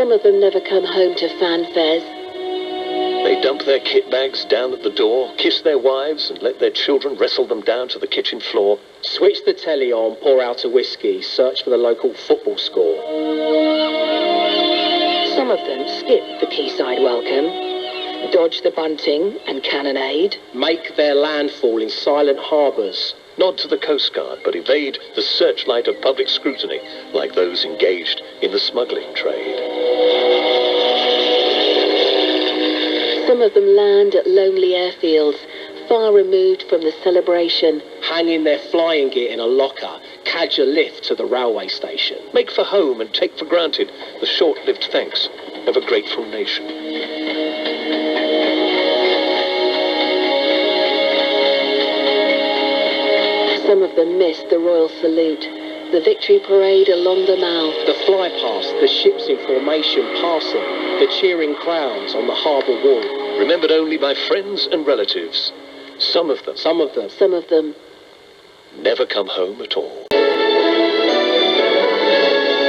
Some of them never come home to fanfares. They dump their kit bags down at the door, kiss their wives, and let their children wrestle them down to the kitchen floor. Switch the telly on, pour out a whiskey, search for the local football score. Some of them skip the quayside welcome, dodge the bunting and cannonade. Make their landfall in silent harbours. Nod to the Coast Guard, but evade the searchlight of public scrutiny, like those engaged in the smuggling trade. Some of them land at lonely airfields, far removed from the celebration. Hang in their flying gear in a locker, cadge a lift to the railway station. Make for home and take for granted the short-lived thanks of a grateful nation. Some of them miss the royal salute, the victory parade along the Mall. The flypast, the ships in formation passing, the cheering crowds on the harbour wall. Remembered only by friends and relatives. Some of them never come home at all.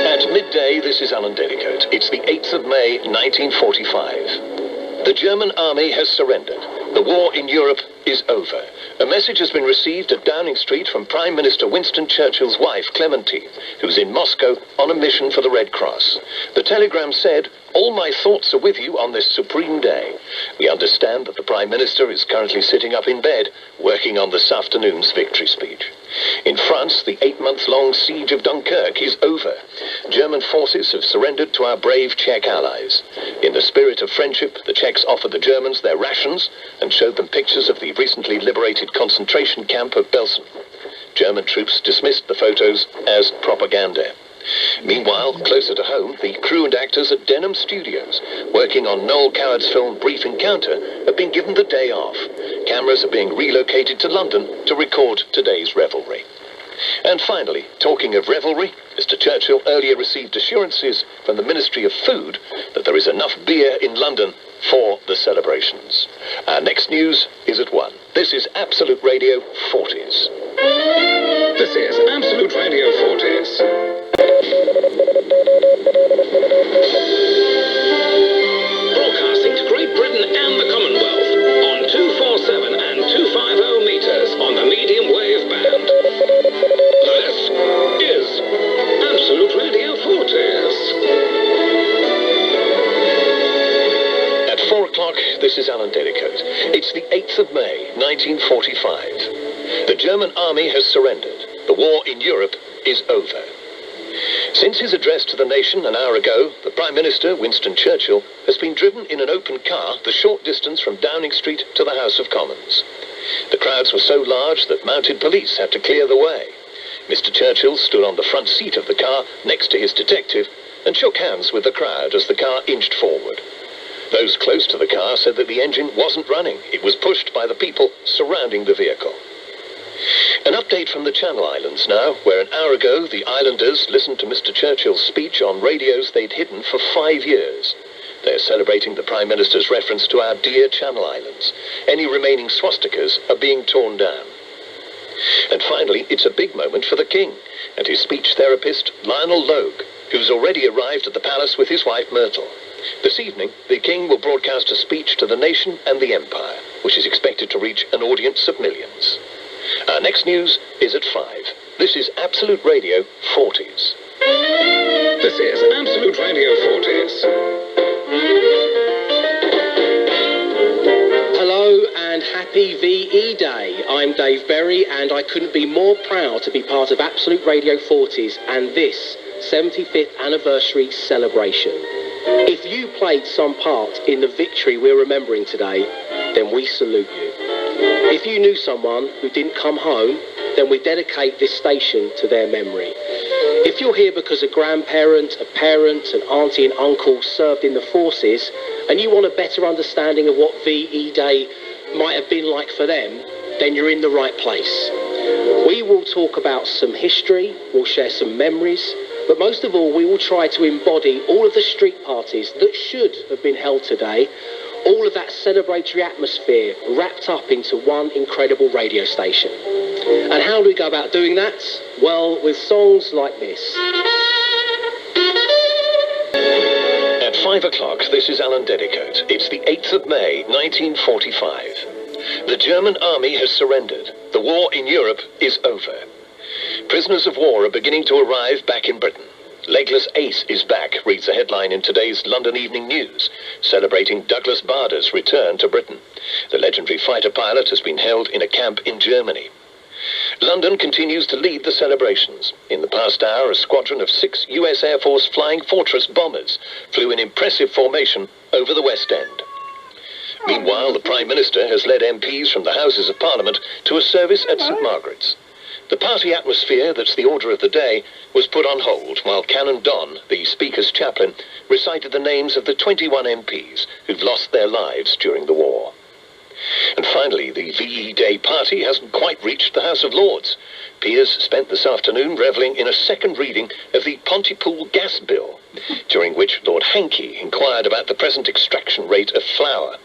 At midday, this is Alan Dedicoat. It's the 8th of May, 1945. The German army has surrendered. The war in Europe is over. A message has been received at Downing Street from Prime Minister Winston Churchill's wife, Clementine, who's in Moscow on a mission for the Red Cross. The telegram said, "All my thoughts are with you on this supreme day." We understand that the Prime Minister is currently sitting up in bed, working on this afternoon's victory speech. In France, the 8-month-long siege of Dunkirk is over. German forces have surrendered to our brave Czech allies. In the spirit of friendship, the Czechs offered the Germans their rations and showed them pictures of the recently liberated concentration camp of Belsen. German troops dismissed the photos as propaganda. Meanwhile, closer to home, the crew and actors at Denham Studios, working on Noel Coward's film Brief Encounter, have been given the day off. Cameras are being relocated to London to record today's revelry. And finally, talking of revelry, Mr. Churchill earlier received assurances from the Ministry of Food that there is enough beer in London for the celebrations. Our next news is at 1. This is Absolute Radio 40s. This is Absolute Radio 40s. Broadcasting to Great Britain and the Commonwealth on 247 and 250 meters on the medium wave band. This is Absolute Radio 40s. At 4 o'clock, this is Alan Dedicoat. It's the 8th of May, 1945. The German army has surrendered. The war in Europe is over. Since his address to the nation an hour ago, the Prime Minister, Winston Churchill, has been driven in an open car the short distance from Downing Street to the House of Commons. The crowds were so large that mounted police had to clear the way. Mr. Churchill stood on the front seat of the car next to his detective and shook hands with the crowd as the car inched forward. Those close to the car said that the engine wasn't running. It was pushed by the people surrounding the vehicle. An update from the Channel Islands now, where an hour ago the islanders listened to Mr. Churchill's speech on radios they'd hidden for 5 years. They're celebrating the Prime Minister's reference to our dear Channel Islands. Any remaining swastikas are being torn down. And finally, it's a big moment for the King and his speech therapist, Lionel Logue, who's already arrived at the palace with his wife, Myrtle. This evening, the King will broadcast a speech to the nation and the Empire, which is expected to reach an audience of millions. Our next news is at 5. This is Absolute Radio 40s. This is Absolute Radio 40s. Hello and happy VE Day. I'm Dave Berry and I couldn't be more proud to be part of Absolute Radio 40s and this 75th anniversary celebration. If you played some part in the victory we're remembering today, then we salute you. If you knew someone who didn't come home, then we dedicate this station to their memory. If you're here because a grandparent, a parent, an auntie and uncle served in the forces, and you want a better understanding of what VE Day might have been like for them, then you're in the right place. We will talk about some history, we'll share some memories, but most of all, we will try to embody all of the street parties that should have been held today, all of that celebratory atmosphere wrapped up into one incredible radio station. And how do we go about doing that? Well, with songs like this. 5 o'clock, this is Alan Dedicoat. It's the 8th of May, 1945. The German army has surrendered. The war in Europe is over. Prisoners of war are beginning to arrive back in Britain. Legless Ace is back, reads the headline in today's London Evening News, celebrating Douglas Bader's return to Britain. The legendary fighter pilot has been held in a camp in Germany. London continues to lead the celebrations. In the past hour, a squadron of 6 US Air Force Flying Fortress bombers flew in impressive formation over the West End. Meanwhile, the Prime Minister has led MPs from the Houses of Parliament to a service at St Margaret's. The party atmosphere that's the order of the day was put on hold while Canon Don, the Speaker's chaplain, recited the names of the 21 MPs who've lost their lives during the war. And finally, the VE Day party hasn't quite reached the House of Lords. Peers spent this afternoon revelling in a second reading of the Pontypool gas bill, during which Lord Hankey inquired about the present extraction rate of flour.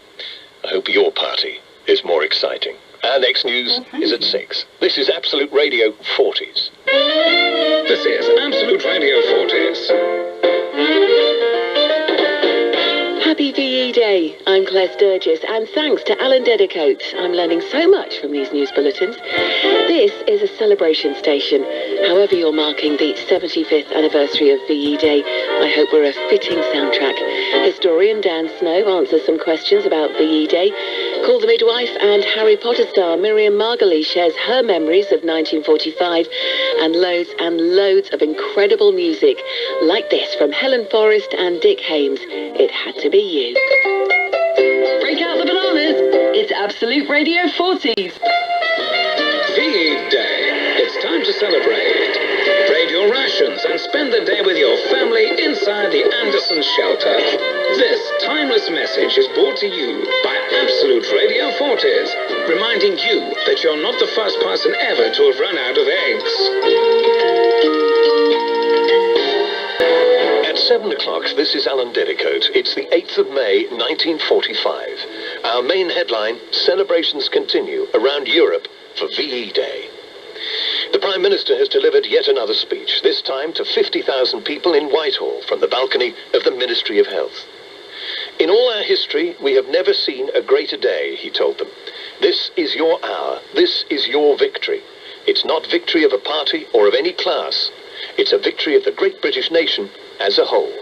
I hope your party is more exciting. Our next news is at 6. This is Absolute Radio 40s. This is Absolute Radio 40s. Happy VE Day. I'm Claire Sturgis, and thanks to Alan Dedicoat. I'm learning so much from these news bulletins. This is a celebration station. However you're marking the 75th anniversary of VE Day, I hope we're a fitting soundtrack. Historian Dan Snow answers some questions about VE Day. Call the Midwife and Harry Potter star Miriam Margolyes shares her memories of 1945, and loads of incredible music, like this from Helen Forrest and Dick Haymes. It had to be you. Break out the bananas. It's Absolute Radio 40s. VE Day. It's time to celebrate. Trade your rations and spend the day with your family inside the Anderson shelter. This timeless message is brought to you by Absolute Radio 40s, reminding you that you're not the first person ever to have run out of eggs. At 7 o'clock, this is Alan Dedicoat. It's the 8th of May, 1945. Our main headline, celebrations continue around Europe for VE Day. The Prime Minister has delivered yet another speech, this time to 50,000 people in Whitehall from the balcony of the Ministry of Health. In all our history, we have never seen a greater day, he told them. This is your hour. This is your victory. It's not victory of a party or of any class. It's a victory of the great British nation as a whole.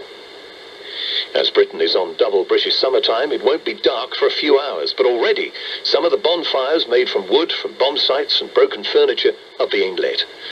As Britain is on double British summertime, it won't be dark for a few hours, but already some of the bonfires made from wood, from bomb sites and broken furniture are being lit.